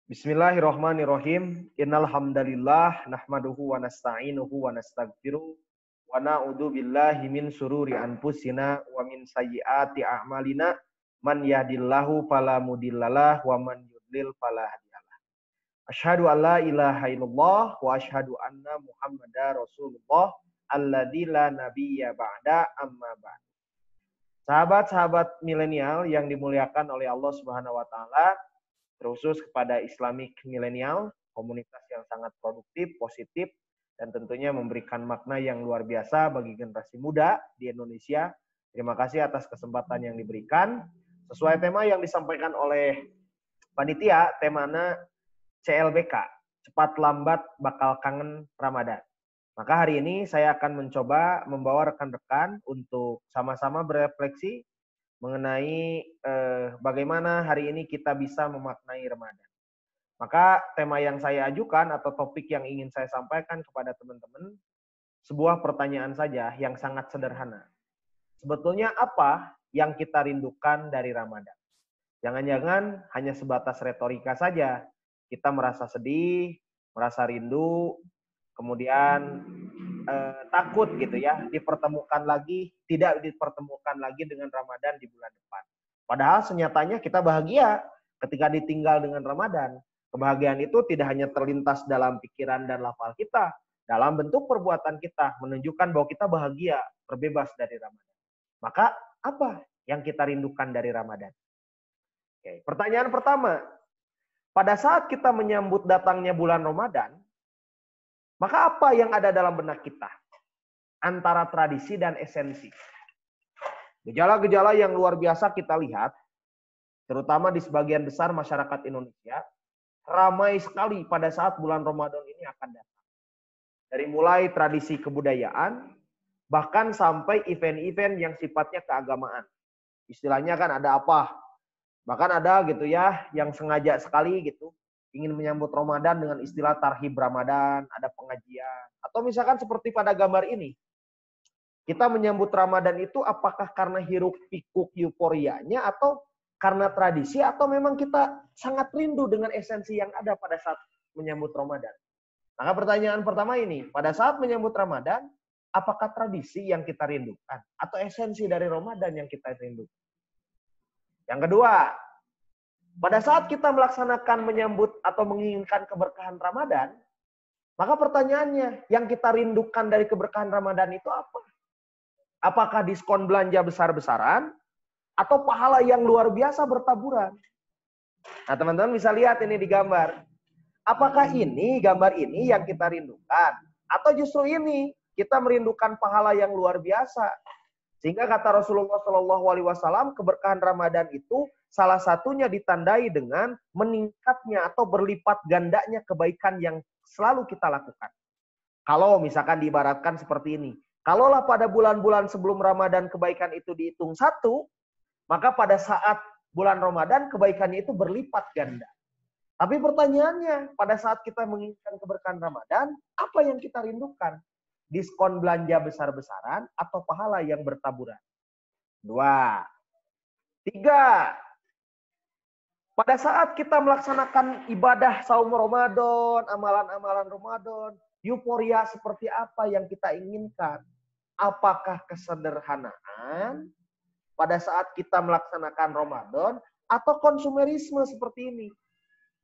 Bismillahirrahmanirrahim. Innal hamdalillah nahmaduhu wa nasta'inuhu wa nastaghfiruh wa na'udzu billahi min sururi anfusina wa min sayyiati a'malina. Man yahdihillahu fala mudhillalah wa man yudlil fala hadiyalah. Asyhadu an la ilaha illallah wa asyhadu anna Muhammadar Rasulullah alladzi la nabiyya ba'da amma ba'd. Sahabat-sahabat milenial yang dimuliakan oleh Allah Subhanahu wa taala, terkhusus kepada Islamic Millennial, komunitas yang sangat produktif, positif, dan tentunya memberikan makna yang luar biasa bagi generasi muda di Indonesia. Terima kasih atas kesempatan yang diberikan. Sesuai tema yang disampaikan oleh panitia, temanya CLBK, cepat lambat bakal kangen Ramadan. Maka hari ini saya akan mencoba membawa rekan-rekan untuk sama-sama berefleksi mengenai bagaimana hari ini kita bisa memaknai Ramadan. Maka tema yang saya ajukan atau topik yang ingin saya sampaikan kepada teman-teman, sebuah pertanyaan saja yang sangat sederhana. Sebetulnya apa yang kita rindukan dari Ramadan? Jangan-jangan hanya sebatas retorika saja. Kita merasa sedih, merasa rindu, kemudian takut gitu ya, tidak dipertemukan lagi dengan Ramadan di bulan depan. Padahal senyatanya kita bahagia ketika ditinggal dengan Ramadan. Kebahagiaan itu tidak hanya terlintas dalam pikiran dan lafal kita, dalam bentuk perbuatan kita, menunjukkan bahwa kita bahagia, terbebas dari Ramadan. Maka apa yang kita rindukan dari Ramadan? Oke, pertanyaan pertama, pada saat kita menyambut datangnya bulan Ramadan, maka apa yang ada dalam benak kita? Antara tradisi dan esensi. Gejala-gejala yang luar biasa kita lihat, terutama di sebagian besar masyarakat Indonesia, ramai sekali pada saat bulan Ramadan ini akan datang. Dari mulai tradisi kebudayaan, bahkan sampai event-event yang sifatnya keagamaan. Istilahnya kan ada apa? Bahkan ada gitu ya, yang sengaja sekali gitu, ingin menyambut Ramadan dengan istilah tarhib Ramadan, ada pengajian. Atau misalkan seperti pada gambar ini, kita menyambut Ramadan itu apakah karena hiruk pikuk euforianya atau karena tradisi atau memang kita sangat rindu dengan esensi yang ada pada saat menyambut Ramadan. Maka pertanyaan pertama ini, pada saat menyambut Ramadan, apakah tradisi yang kita rindukan atau esensi dari Ramadan yang kita rindukan? Yang kedua, pada saat kita melaksanakan menyambut atau menginginkan keberkahan Ramadan, maka pertanyaannya, yang kita rindukan dari keberkahan Ramadan itu apa? Apakah diskon belanja besar-besaran atau pahala yang luar biasa bertaburan? Nah, teman-teman bisa lihat ini di gambar. Apakah ini gambar ini yang kita rindukan atau justru ini kita merindukan pahala yang luar biasa? Sehingga kata Rasulullah SAW, keberkahan Ramadan itu salah satunya ditandai dengan meningkatnya atau berlipat gandanya kebaikan yang selalu kita lakukan. Kalau misalkan diibaratkan seperti ini, kalaulah pada bulan-bulan sebelum Ramadan kebaikan itu dihitung 1, maka pada saat bulan Ramadan kebaikannya itu berlipat ganda. Tapi pertanyaannya, pada saat kita menginginkan keberkahan Ramadan, apa yang kita rindukan? Diskon belanja besar-besaran atau pahala yang bertaburan? 2. 3. Pada saat kita melaksanakan ibadah saum Ramadan, amalan-amalan Ramadan, euforia seperti apa yang kita inginkan? Apakah kesederhanaan pada saat kita melaksanakan Ramadan atau konsumerisme seperti ini?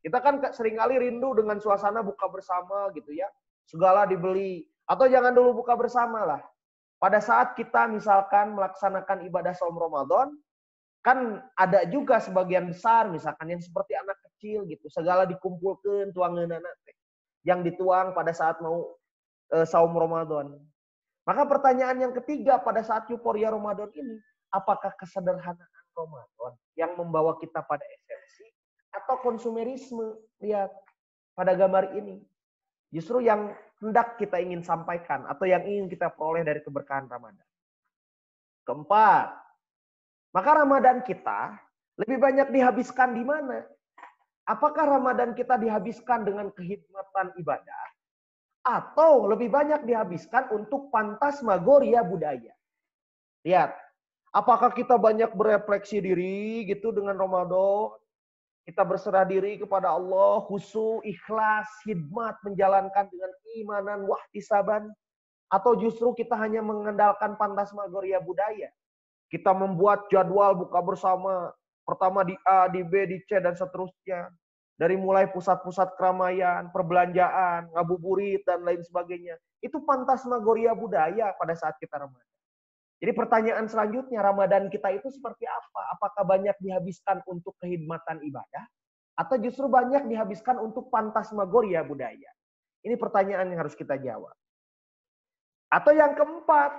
Kita kan seringkali rindu dengan suasana buka bersama gitu ya. Segala dibeli. Atau jangan dulu buka bersama lah. Pada saat kita misalkan melaksanakan ibadah saum Ramadan, kan ada juga sebagian besar misalkan yang seperti anak kecil gitu. Segala dikumpulkan tuangan anak yang dituang pada saat mau saum Ramadan. Maka pertanyaan yang ketiga pada saat euforia Ramadan ini, apakah kesederhanaan Ramadan yang membawa kita pada esensi atau konsumerisme? Lihat pada gambar ini. Justru yang hendak kita ingin sampaikan atau yang ingin kita peroleh dari keberkahan Ramadan. Keempat, maka Ramadan kita lebih banyak dihabiskan di mana? Apakah Ramadan kita dihabiskan dengan kehidmatan ibadah atau lebih banyak dihabiskan untuk fantasmagoria budaya? Lihat, apakah kita banyak berefleksi diri gitu dengan Ramadan? Kita berserah diri kepada Allah, khusyuk, ikhlas, khidmat, menjalankan dengan keimanan, wahtisaban. Atau justru kita hanya mengandalkan pantasmagoria budaya. Kita membuat jadwal buka bersama, pertama di A, di B, di C, dan seterusnya. Dari mulai pusat-pusat keramaian, perbelanjaan, ngabuburit, dan lain sebagainya. Itu pantasmagoria budaya pada saat kita Ramadan. Jadi pertanyaan selanjutnya, Ramadan kita itu seperti apa? Apakah banyak dihabiskan untuk kehidmatan ibadah? Atau justru banyak dihabiskan untuk pantasmagoria budaya? Ini pertanyaan yang harus kita jawab. Atau yang keempat,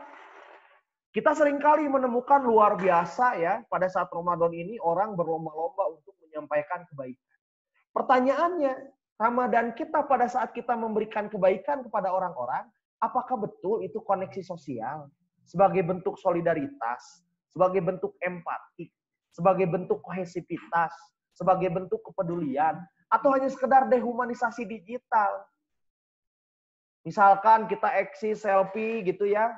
kita seringkali menemukan luar biasa ya, pada saat Ramadan ini orang berlomba-lomba untuk menyampaikan kebaikan. Pertanyaannya, Ramadan kita pada saat kita memberikan kebaikan kepada orang-orang, apakah betul itu koneksi sosial? Sebagai bentuk solidaritas, sebagai bentuk empati, sebagai bentuk kohesivitas, sebagai bentuk kepedulian, atau hanya sekedar dehumanisasi digital. Misalkan kita eksis selfie gitu ya,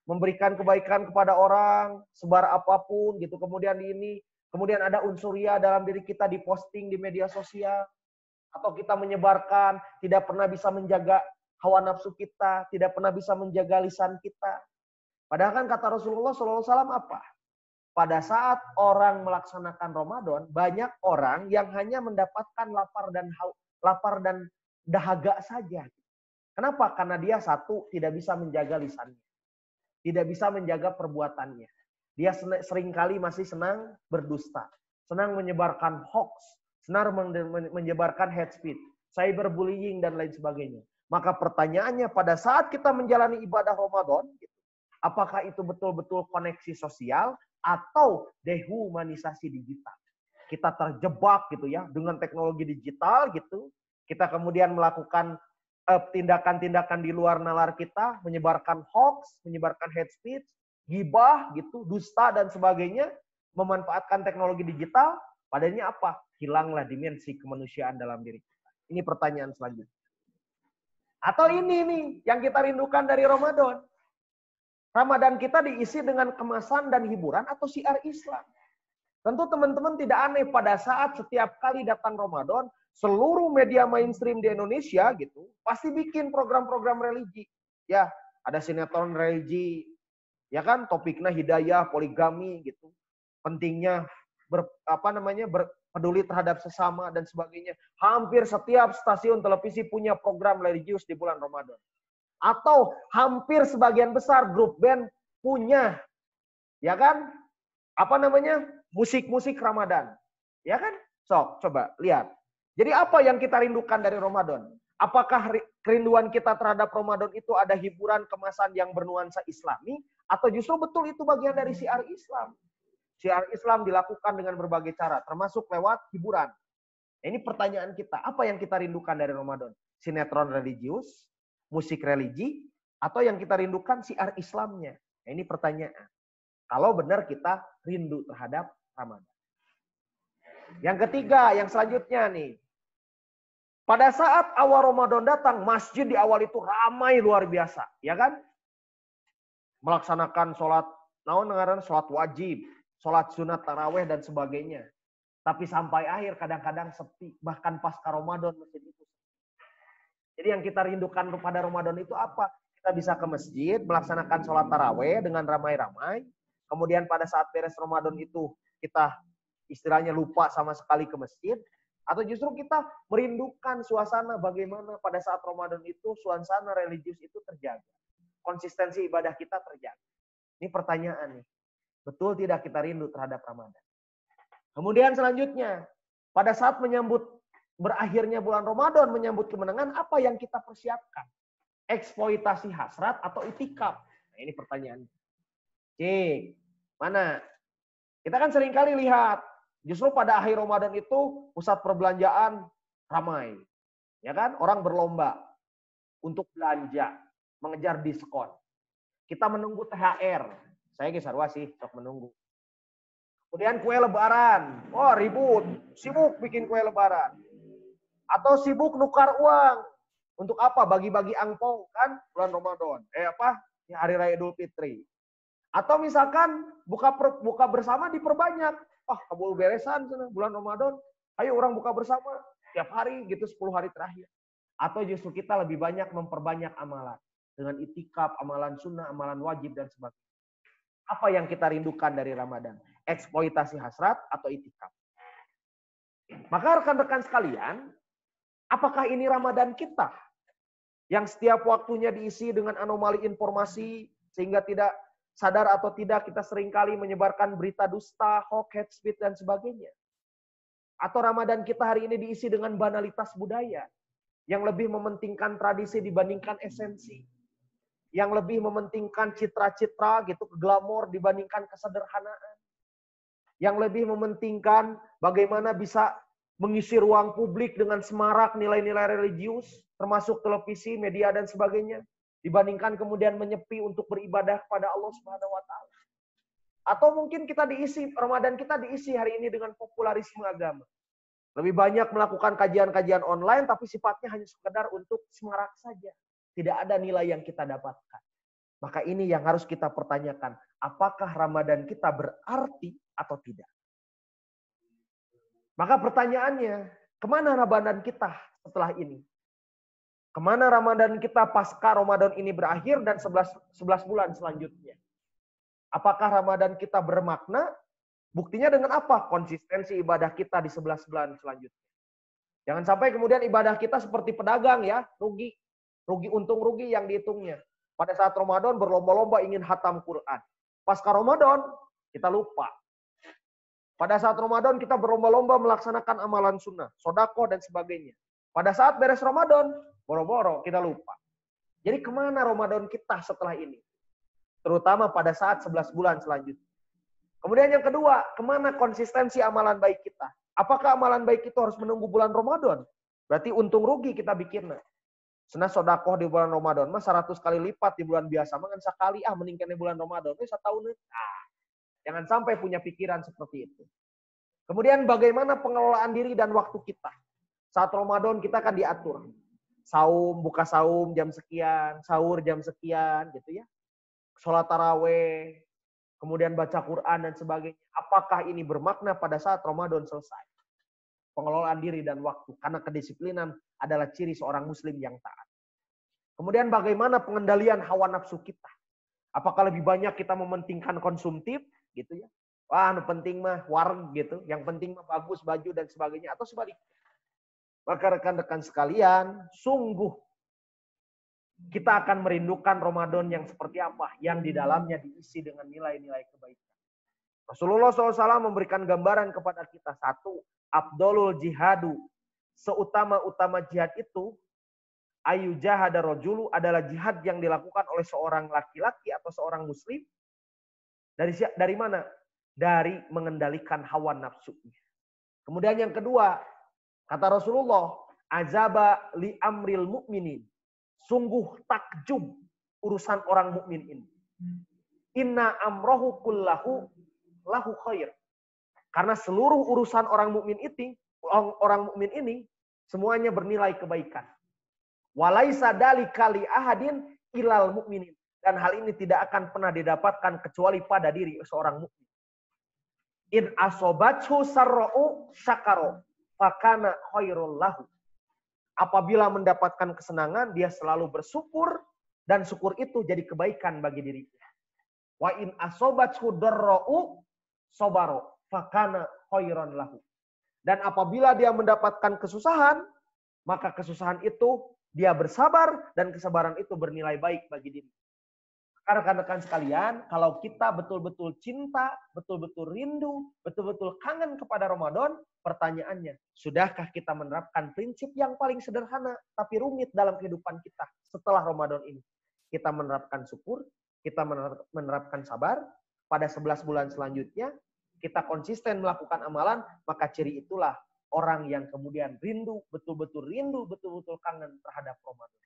memberikan kebaikan kepada orang, sebar apapun gitu, kemudian ada unsur ria dalam diri kita diposting di media sosial, atau kita menyebarkan, tidak pernah bisa menjaga hawa nafsu kita, tidak pernah bisa menjaga lisan kita. Padahal kan kata Rasulullah SAW apa? Pada saat orang melaksanakan Ramadan, banyak orang yang hanya mendapatkan lapar dan dahaga saja. Kenapa? Karena dia satu, tidak bisa menjaga lisannya. Tidak bisa menjaga perbuatannya. Dia seringkali masih senang berdusta. Senang menyebarkan hoax. Senang menyebarkan hate speech. Cyberbullying dan lain sebagainya. Maka pertanyaannya pada saat kita menjalani ibadah Ramadan, apakah itu betul-betul koneksi sosial atau dehumanisasi digital? Kita terjebak gitu ya dengan teknologi digital gitu. Kita kemudian melakukan tindakan-tindakan di luar nalar kita, menyebarkan hoax, menyebarkan hate speech, ghibah gitu, dusta dan sebagainya, memanfaatkan teknologi digital, padahal apa? Hilanglah dimensi kemanusiaan dalam diri kita. Ini pertanyaan selanjutnya. Atau ini nih yang kita rindukan dari Ramadan. Ramadan kita diisi dengan kemasan dan hiburan atau syiar Islam. Tentu teman-teman tidak aneh pada saat setiap kali datang Ramadan, seluruh media mainstream di Indonesia gitu pasti bikin program-program religi. Ya, ada sinetron religi, ya kan, topiknya hidayah, poligami gitu. Pentingnya berpeduli terhadap sesama dan sebagainya. Hampir setiap stasiun televisi punya program religius di bulan Ramadan. Atau hampir sebagian besar grup band punya, ya kan, musik-musik Ramadan. Ya kan? Sok, coba lihat. Jadi apa yang kita rindukan dari Ramadan? Apakah kerinduan kita terhadap Ramadan itu ada hiburan kemasan yang bernuansa Islami? Atau justru betul itu bagian dari syiar Islam? Syiar Islam dilakukan dengan berbagai cara, termasuk lewat hiburan. Ini pertanyaan kita. Apa yang kita rindukan dari Ramadan? Sinetron religius? Musik religi, atau yang kita rindukan syiar Islamnya? Nah, ini pertanyaan. Kalau benar kita rindu terhadap Ramadan. Yang ketiga, yang selanjutnya nih. Pada saat awal Ramadan datang, masjid di awal itu ramai luar biasa, ya kan? Melaksanakan sholat wajib, sholat sunat taraweh dan sebagainya. Tapi sampai akhir kadang-kadang sepi, bahkan pasca Ramadan masjid itu. Jadi yang kita rindukan pada Ramadan itu apa? Kita bisa ke masjid, melaksanakan sholat taraweh dengan ramai-ramai. Kemudian pada saat beres Ramadan itu, kita istilahnya lupa sama sekali ke masjid. Atau justru kita merindukan suasana bagaimana pada saat Ramadan itu, suasana religius itu terjaga. Konsistensi ibadah kita terjaga. Ini pertanyaan nih. Betul tidak kita rindu terhadap Ramadan? Kemudian selanjutnya, pada saat berakhirnya bulan Ramadan, menyambut kemenangan, apa yang kita persiapkan? Eksploitasi hasrat atau itikaf? Nah, ini pertanyaan. Cik, mana? Kita kan seringkali lihat, justru pada akhir Ramadan itu, pusat perbelanjaan ramai. Ya kan? Orang berlomba untuk belanja, mengejar diskon. Kita menunggu THR. Saya Gisarwa sih, sok menunggu. Kemudian kue lebaran. Oh, ribut. Sibuk bikin kue lebaran. Atau sibuk nukar uang. Untuk apa? Bagi-bagi angpau kan bulan Ramadan. Ya, Hari Raya Idul Fitri. Atau misalkan buka bersama diperbanyak. Kabul beresan bulan Ramadan. Ayo orang buka bersama tiap hari gitu 10 hari terakhir. Atau justru kita lebih banyak memperbanyak amalan. Dengan itikaf, amalan sunnah, amalan wajib, dan sebagainya. Apa yang kita rindukan dari Ramadan? Eksploitasi hasrat atau itikaf? Maka rekan-rekan sekalian, apakah ini Ramadan kita? Yang setiap waktunya diisi dengan anomali informasi, sehingga tidak sadar atau tidak kita seringkali menyebarkan berita dusta, hoax, hate speech, dan sebagainya. Atau Ramadan kita hari ini diisi dengan banalitas budaya, yang lebih mementingkan tradisi dibandingkan esensi. Yang lebih mementingkan citra-citra gitu, glamor dibandingkan kesederhanaan. Yang lebih mementingkan bagaimana bisa mengisi ruang publik dengan semarak nilai-nilai religius, termasuk televisi, media, dan sebagainya. Dibandingkan kemudian menyepi untuk beribadah kepada Allah Subhanahu wa Ta'ala. Atau mungkin kita diisi, Ramadan kita diisi hari ini dengan popularisme agama. Lebih banyak melakukan kajian-kajian online, tapi sifatnya hanya sekedar untuk semarak saja. Tidak ada nilai yang kita dapatkan. Maka ini yang harus kita pertanyakan. Apakah Ramadan kita berarti atau tidak? Maka pertanyaannya, kemana Ramadan kita setelah ini? Kemana Ramadan kita pasca Ramadan ini berakhir dan 11 bulan selanjutnya? Apakah Ramadan kita bermakna? Buktinya dengan apa? Konsistensi ibadah kita di 11 bulan selanjutnya. Jangan sampai kemudian ibadah kita seperti pedagang ya, rugi. Rugi untung rugi yang dihitungnya. Pada saat Ramadan berlomba-lomba ingin khatam Quran. Pasca Ramadan kita lupa. Pada saat Ramadan kita berlomba-lomba melaksanakan amalan sunnah, sodako dan sebagainya. Pada saat beres Ramadan, boro-boro kita lupa. Jadi kemana Ramadan kita setelah ini? Terutama pada saat 11 bulan selanjutnya. Kemudian yang kedua, kemana konsistensi amalan baik kita? Apakah amalan baik itu harus menunggu bulan Ramadan? Berarti untung rugi kita bikinnya. Senang sodakoh di bulan Ramadan, mah 100 kali lipat di bulan biasa, mah kan sekali meningkatnya bulan Ramadan, itu 1 tahun. Jangan sampai punya pikiran seperti itu. Kemudian bagaimana pengelolaan diri dan waktu kita? Saat Ramadan kita kan diatur. Saum, buka saum jam sekian, sahur jam sekian, gitu ya. Sholat taraweh, kemudian baca Quran dan sebagainya. Apakah ini bermakna pada saat Ramadan selesai? Pengelolaan diri dan waktu. Karena kedisiplinan adalah ciri seorang muslim yang taat. Kemudian bagaimana pengendalian hawa nafsu kita? Apakah lebih banyak kita mementingkan konsumtif, gitu ya? Wah, penting mah warg gitu. Yang penting mah bagus baju dan sebagainya. Atau sebaliknya. Maka rekan-rekan sekalian, sungguh kita akan merindukan Ramadan yang seperti apa? Yang di dalamnya diisi dengan nilai-nilai kebaikan. Rasulullah SAW memberikan gambaran kepada kita. Satu, Abdulul jihadu. Seutama-utama jihad itu, ayu jahada rojulu adalah jihad yang dilakukan oleh seorang laki-laki atau seorang muslim. Dari mana? Dari mengendalikan hawa nafsunya. Kemudian yang kedua, kata Rasulullah, azaba li amril mu'minin. Sungguh takjub urusan orang mukmin ini. Inna amrohu kullahu lahu khair. Karena seluruh urusan orang mukmin ini semuanya bernilai kebaikan. Walaisa dalika li ahadin ilal mukminin. Dan hal ini tidak akan pernah didapatkan kecuali pada diri seorang mukmin. In asobathu sarra'u syakaro fakana khairul lahu. Apabila mendapatkan kesenangan, dia selalu bersyukur dan syukur itu jadi kebaikan bagi dirinya. Wa in asobathu darra'u sobaro fakana khairan lahu. Dan apabila dia mendapatkan kesusahan, maka kesusahan itu dia bersabar dan kesabaran itu bernilai baik bagi diri. Rekan-rekan sekalian, kalau kita betul-betul cinta, betul-betul rindu, betul-betul kangen kepada Ramadan, pertanyaannya, sudahkah kita menerapkan prinsip yang paling sederhana tapi rumit dalam kehidupan kita setelah Ramadan ini? Kita menerapkan syukur, kita menerapkan sabar, pada 11 bulan selanjutnya, kita konsisten melakukan amalan, maka ciri itulah orang yang kemudian rindu, betul-betul kangen terhadap Ramadan.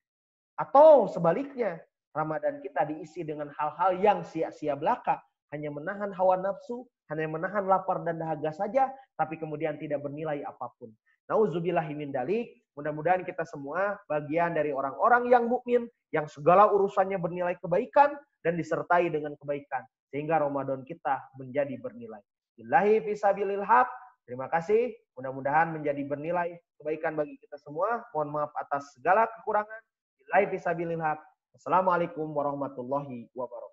Atau sebaliknya, Ramadan kita diisi dengan hal-hal yang sia-sia belaka. Hanya menahan hawa nafsu, hanya menahan lapar dan dahaga saja, tapi kemudian tidak bernilai apapun. Nauzubillahi min dzalik. Mudah-mudahan kita semua bagian dari orang-orang yang mukmin, yang segala urusannya bernilai kebaikan dan disertai dengan kebaikan. Sehingga Ramadan kita menjadi bernilai. Billahi fisabilil haq. Terima kasih. Mudah-mudahan menjadi bernilai kebaikan bagi kita semua. Mohon maaf atas segala kekurangan. Billahi fisabilillah. Assalamualaikum warahmatullahi wabarakatuh.